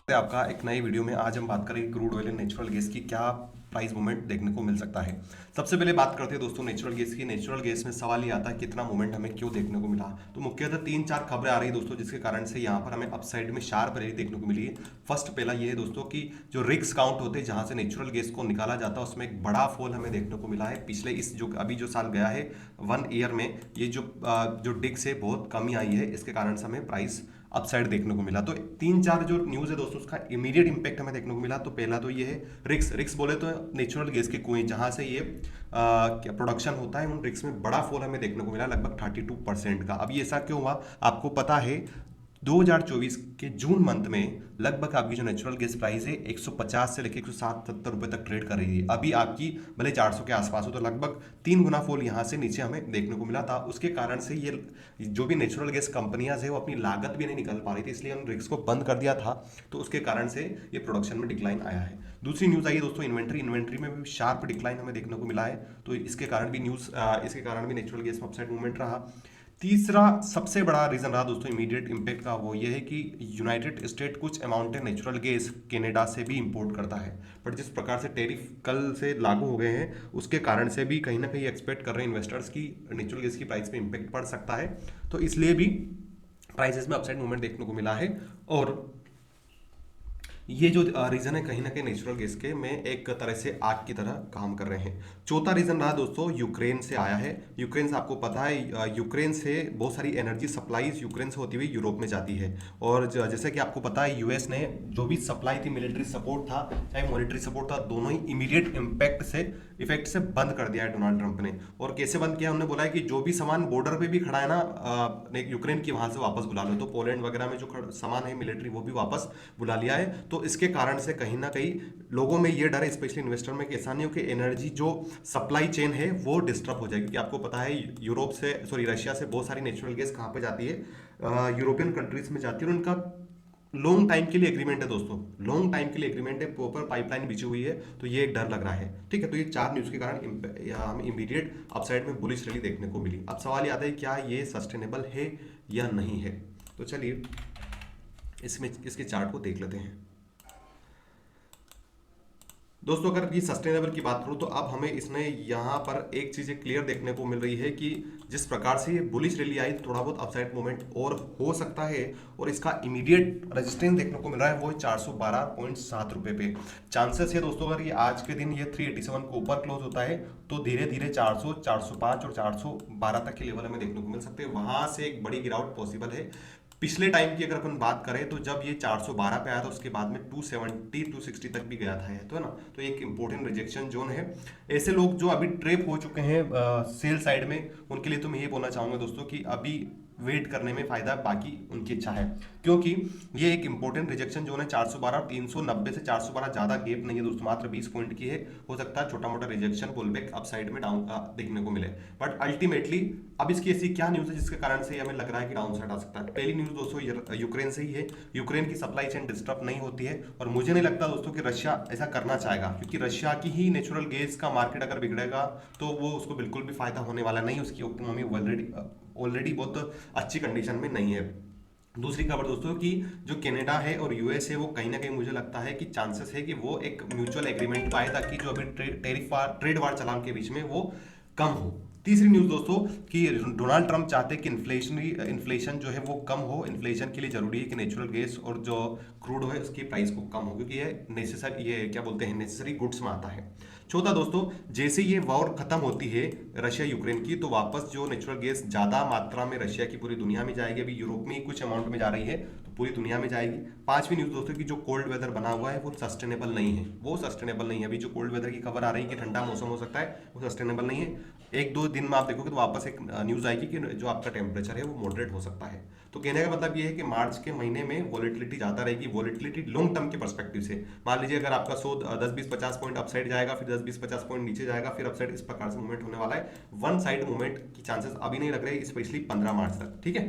आपका एक नई वीडियो में आज हम बात करेंगे crude oil and natural gas की क्या प्राइस मूवमेंट देखने को मिल सकता है। सबसे पहले बात करते हैं दोस्तों नेचुरल गैस की। नेचुरल गैस में सवाल ये आता है कितना मूवमेंट हमें क्यों देखने को मिला। तो मुख्यतः तीन चार खबरें आ रही है दोस्तों, जिसके कारण से यहाँ पर हमें अपसाइड में शार्प रैली देखने को मिली है। फर्स्ट पहला ये है दोस्तों कि जो रिग्स काउंट होते हैं जहाँ से नेचुरल गैस को निकाला जाता है उसमें एक बड़ा फॉल हमें देखने को मिला है। पिछले इस जो अभी जो साल गया है 1 ईयर में ये जो डिग्स है बहुत कमी आई है, इसके कारण से हमें प्राइस अपसाइड देखने को मिला। तो तीन चार जो न्यूज़ है दोस्तों उसका इमीडिएट इंपैक्ट हमें देखने को मिला। तो पहला तो ये है रिक्स रिक्स बोले तो नेचुरल गैस के कुएं जहां से ये क्या प्रोडक्शन होता है, उन रिक्स में बड़ा फॉल हमें देखने को मिला लगभग 32% का। अब ये ऐसा क्यों हुआ आपको पता है। 2024 के जून मंथ में लगभग आपकी जो नेचुरल गैस प्राइस है 150 से लेकर 170 रुपए तक ट्रेड कर रही है। अभी आपकी भले 400 के आसपास हो, तो लगभग 3 गुना फॉल यहाँ से नीचे हमें देखने को मिला था। उसके कारण से ये जो भी नेचुरल गैस कंपनियां है वो अपनी लागत भी नहीं निकल पा रही थी, इसलिए उन रिस्क को बंद कर दिया था। तो उसके कारण से ये प्रोडक्शन में डिक्लाइन आया है। दूसरी न्यूज़ आई है दोस्तों इन्वेंट्री में भी शार्प डिक्लाइन हमें देखने को मिला है। तो इसके कारण भी नेचुरल गैस में अपसाइड मूवमेंट रहा। तीसरा सबसे बड़ा रीजन रहा दोस्तों इमीडिएट इंपैक्ट का, वो ये है कि यूनाइटेड स्टेट कुछ अमाउंट नेचुरल गैस कनाडा से भी इंपोर्ट करता है। बट जिस प्रकार से टैरिफ कल से लागू हो गए हैं उसके कारण से भी कहीं ना कहीं एक्सपेक्ट कर रहे हैं इन्वेस्टर्स की नेचुरल गैस की प्राइस पे इंपैक्ट पड़ सकता है। तो इसलिए भी प्राइसेस में अपसाइड मूवमेंट देखने को मिला है। और ये जो रीजन है कहीं ना कहीं नेचुरल गैस के में एक तरह से आग की तरह काम कर रहे हैं। चौथा रीजन रहा दोस्तों यूक्रेन से आया है। यूक्रेन से आपको पता है यूक्रेन से बहुत सारी एनर्जी सप्लाईज यूक्रेन से होती हुई यूरोप में जाती है। और जैसे कि आपको पता है यूएस ने जो भी सप्लाई थी, मिलिट्री सपोर्ट था चाहे मॉनेटरी सपोर्ट था, दोनों ही इमीडिएट इफेक्ट से बंद कर दिया है डोनाल्ड ट्रंप ने। और कैसे बंद किया, उन्होंने बोला है कि जो भी सामान बॉर्डर पे भी खड़ा है ना यूक्रेन की, वहां से वापस बुला लो। तो पोलैंड वगैरह में जो सामान है मिलिट्री वो भी वापस बुला लिया है। तो इसके कारण से कहीं ना कहीं लोगों में ये डर है, स्पेशली इन्वेस्टर में, कि ऐसा नहीं हो कि एनर्जी जो सप्लाई चेन है वो डिस्टर्ब हो जाएगी। क्योंकि आपको पता है यूरोप से रशिया से बहुत सारी नेचुरल गैस कहाँ पे जाती है, यूरोपियन कंट्रीज में जाती है। और उनका लॉन्ग टाइम के लिए एग्रीमेंट है दोस्तों, लॉन्ग टाइम के लिए एग्रीमेंट है, प्रॉपर पाइपलाइन बिछी हुई है। तो ये एक डर लग रहा है। ठीक है, तो ये चार न्यूज़ के कारण हमें इमीडिएट अपसाइड में बुलिश रैली देखने को मिली। अब सवाल ये आता है क्या ये सस्टेनेबल है या नहीं है। तो चलिए इसमें इसके चार्ट को देख लेते हैं दोस्तों। अगर ये सस्टेनेबल की बात करूं तो अब हमें इसमें यहाँ पर एक चीज़ क्लियर देखने को मिल रही है कि जिस प्रकार से ये बुलिश रैली आई थोड़ा बहुत अपसाइड मूवमेंट और हो सकता है। और इसका इमीडिएट रेजिस्टेंस देखने को मिल रहा है वो 412.7 रुपये पे। चांसेस है दोस्तों अगर ये आज के दिन ये 387 को ऊपर क्लोज होता है तो धीरे धीरे 400, 405 और 412 तक के लेवल हमें देखने को मिल सकते हैं। वहां से एक बड़ी गिरावट पॉसिबल है। पिछले टाइम की अगर अपन बात करें तो जब ये 412 पे आया था उसके बाद में 270 260 तक भी गया था ये, तो है ना। तो एक इंपॉर्टेंट रिजेक्शन जोन है। ऐसे लोग जो अभी ट्रेप हो चुके हैं सेल साइड में, उनके लिए तो मैं ये बोलना चाहूंगा दोस्तों कि अभी वेट करने में फायदा, बाकी उनकी इच्छा है। क्योंकि ये एक इंपॉर्टेंट रिजेक्शन जोन है 412 और 390 से 412 ज्यादा गैप नहीं है दोस्तों, मात्र 20 पॉइंट की है। हो सकता है छोटा मोटा रिजेक्शन पुलबैक अपसाइड में डाउन देखने को मिले। बट अल्टीमेटली अब इसकी ऐसी क्या न्यूज है जिसके कारण से हमें लग रहा है कि डाउन साइड आ सकता है। पहली न्यूज दोस्तों यूक्रेन से ही है। यूक्रेन की सप्लाई चेन डिस्टर्ब नहीं होती है और मुझे नहीं लगता दोस्तों कि रशिया ऐसा करना चाहेगा, क्योंकि रशिया की ही नेचुरल गैस का मार्केट अगर बिगड़ेगा तो वो उसको बिल्कुल भी फायदा होने वाला नहीं। उसकी इकोनॉमी ऑलरेडी बहुत अच्छी कंडीशन में नहीं है। दूसरी खबर दोस्तों कि जो कनाडा है और यूएस है वो कहीं ना कहीं मुझे लगता है कि चांसेस है कि वो एक म्यूचुअल एग्रीमेंट पाए ताकि जो अभी ट्रेड वार चलान के बीच में वो कम हो। तीसरी न्यूज दोस्तों कि डोनाल्ड ट्रंप चाहते हैं कि इन्फ्लेशन जो है वो कम हो। इन्फ्लेशन के लिए जरूरी है कि नेचुरल गैस और जो क्रूड है उसकी प्राइस को कम हो, क्योंकि ये क्या बोलते हैं नेसेसरी गुड्स में आता है। चौथा दोस्तों जैसे ये वॉर खत्म होती है रशिया यूक्रेन की, तो वापस जो नेचुरल गैस ज्यादा मात्रा में रशिया की पूरी दुनिया में जाएगी। अभी यूरोप में ही कुछ अमाउंट में जा रही है तो पूरी दुनिया में जाएगी। पांचवी न्यूज दोस्तों की जो कोल्ड वेदर बना हुआ है वो सस्टेनेबल नहीं है, वो सस्टेनेबल नहीं है। अभी जो कोल्ड वेदर की खबर आ रही है कि ठंडा मौसम हो सकता है, वो सस्टेनेबल नहीं है। एक दो दिन में आप देखोगे तो वापस एक न्यूज आएगी कि जो आपका टेम्परेचर है वो मॉडरेट हो सकता है। तो कहने का मतलब ये है कि मार्च के महीने में वॉलेटिलिटी ज्यादा रहेगी। वॉलेटिलिटी लॉन्ग टर्म के पर्सपेक्टिव से मान लीजिए अगर आपका 100 10 20 50 पॉइंट अपसाइड जाएगा, फिर 10 20 50 पॉइंट नीचे जाएगा, फिर अपसाइड, इस प्रकार से मूवमेंट होने वाला है। वन साइड मूवमेंट की चांसेस अभी नहीं लग रहे, स्पेशली 15 मार्च तक। ठीक है,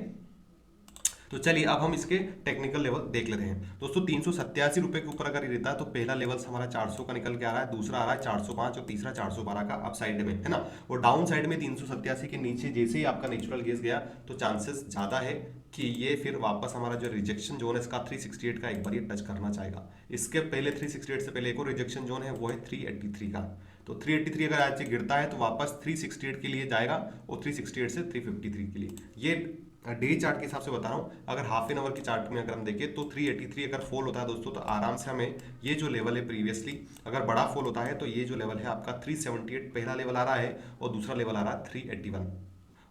तो चलिए अब हम इसके टेक्निकल लेवल देख लेते हैं दोस्तों। 387 रुपए के ऊपर अगर ये रहता है तो पहला लेवल हमारा 400 का निकल के आ रहा है, दूसरा आ रहा है 405 और तीसरा 412 का अप साइड में, है ना। और डाउन साइड में 387 के नीचे जैसे ही आपका नेचुरल गैस गया तो चांसेस ज्यादा है कि ये फिर वापस हमारा जो रिजेक्शन जोन है इसका 368 का एक बार ये टच करना चाहेगा। इसके पहले 368 से पहले एक और रिजेक्शन जोन है, वो है 383 का। तो 383 अगर आज ये गिरता है तो वापस 368 के लिए जाएगा और 368 से 353 के लिए। ये डे चार्ट के हिसाब से बता रहा हूँ। अगर हाफ एन आवर की चार्ट में अगर हम देखें तो 383 अगर फॉल होता है दोस्तों तो आराम से हमें ये जो लेवल है प्रीवियसली अगर बड़ा फॉल होता है तो ये जो लेवल है आपका 378 पहला लेवल आ रहा है और दूसरा लेवल आ रहा है 381,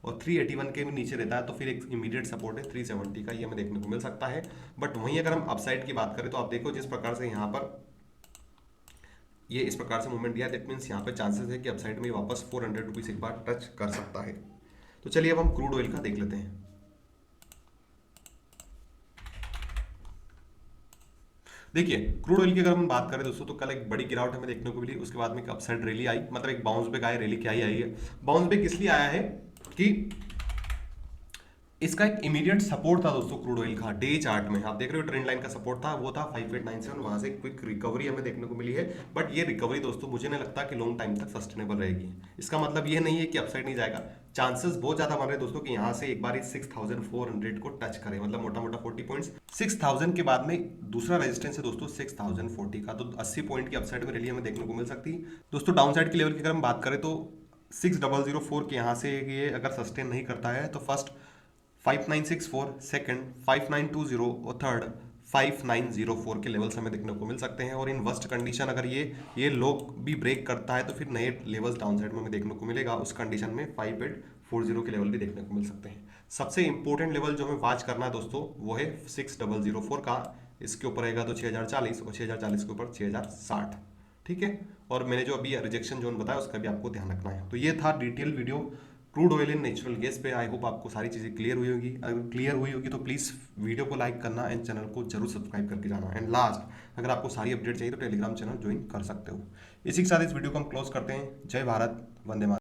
और 381 के भी नीचे रहता है तो फिर एक इमीडिएट सपोर्ट है 370 का, ये हमें देखने को मिल सकता है। बट वहीं अगर हम अपसाइड की बात करें तो आप देखो जिस प्रकार से यहाँ पर ये इस प्रकार से मूवमेंट दिया, दैट मीन्स यहाँ पे चांसेस है कि अपसाइड में वापस 400 रुपीज एक बार टच कर सकता है। तो चलिए अब हम क्रूड ऑयल का देख लेते हैं। देखिए क्रूड ऑयल की अगर हम बात करें दोस्तों तो कल एक बड़ी गिरावट हमें देखने को मिली, उसके बाद में एक अपसाइड रैली आई, मतलब एक बाउंस बैक आया। रैली क्या ही आई है, बाउंस बैक इसलिए आया है कि इसका एक इमीडिएट सपोर्ट था दोस्तों क्रूड ऑयल का डे चार्ट में। आप देख रहे हो ट्रेंड लाइन का सपोर्ट था, वो था 5897, वहां से क्विक रिकवरी हमें देखने को मिली है। बट ये रिकवरी दोस्तों मुझे नहीं लगता कि लॉन्ग टाइम तक सस्टेनेबल रहेगी। इसका मतलब ये नहीं है कि अपसाइड नहीं जाएगा, चांसेस बहुत ज्यादा बन रहे हैं दोस्तों कि यहाँ से एक बार 6400 को टच करे, मतलब मोटा मोटा 40 पॉइंट्स। 6000 के बाद में दूसरा रेजिस्टेंस है दोस्तों 6040 का, तो 80 पॉइंट की अपसाइड में रैली हमें देखने को मिल सकती है दोस्तों। डाउन साइड के लेवल की अगर हम बात करें तो 6004 के यहाँ से ये अगर सस्टेन नहीं करता है तो फर्स्ट 5964, सेकंड 5920 और थर्ड 5904 के लेवल्स हमें देखने को मिल सकते हैं। और इन वर्स्ट कंडीशन अगर ये लो भी ब्रेक करता है तो फिर नए लेवल्स डाउन साइड में हमें देखने को मिलेगा। उस कंडीशन में 5840 के लेवल भी देखने को मिल सकते हैं। सबसे इंपॉर्टेंट लेवल जो हमें वॉच करना है दोस्तों वो है 6004 का। इसके ऊपर रहेगा तो 6040 और 6040 के ऊपर 6060, ठीक है। और मैंने जो अभी रिजेक्शन जोन बताया उसका भी आपको ध्यान रखना है। तो ये था detail video crude oil and natural gas पे। आई होप आपको सारी चीज़ें क्लियर हुई होगी। अगर क्लियर हुई होगी तो प्लीज़ वीडियो को लाइक करना एंड चैनल को जरूर सब्सक्राइब करके जाना। एंड लास्ट, अगर आपको सारी अपडेट चाहिए तो टेलीग्राम चैनल ज्वाइन कर सकते हो। इसी के साथ इस वीडियो को हम क्लोज करते हैं। जय भारत, वंदे मातरम।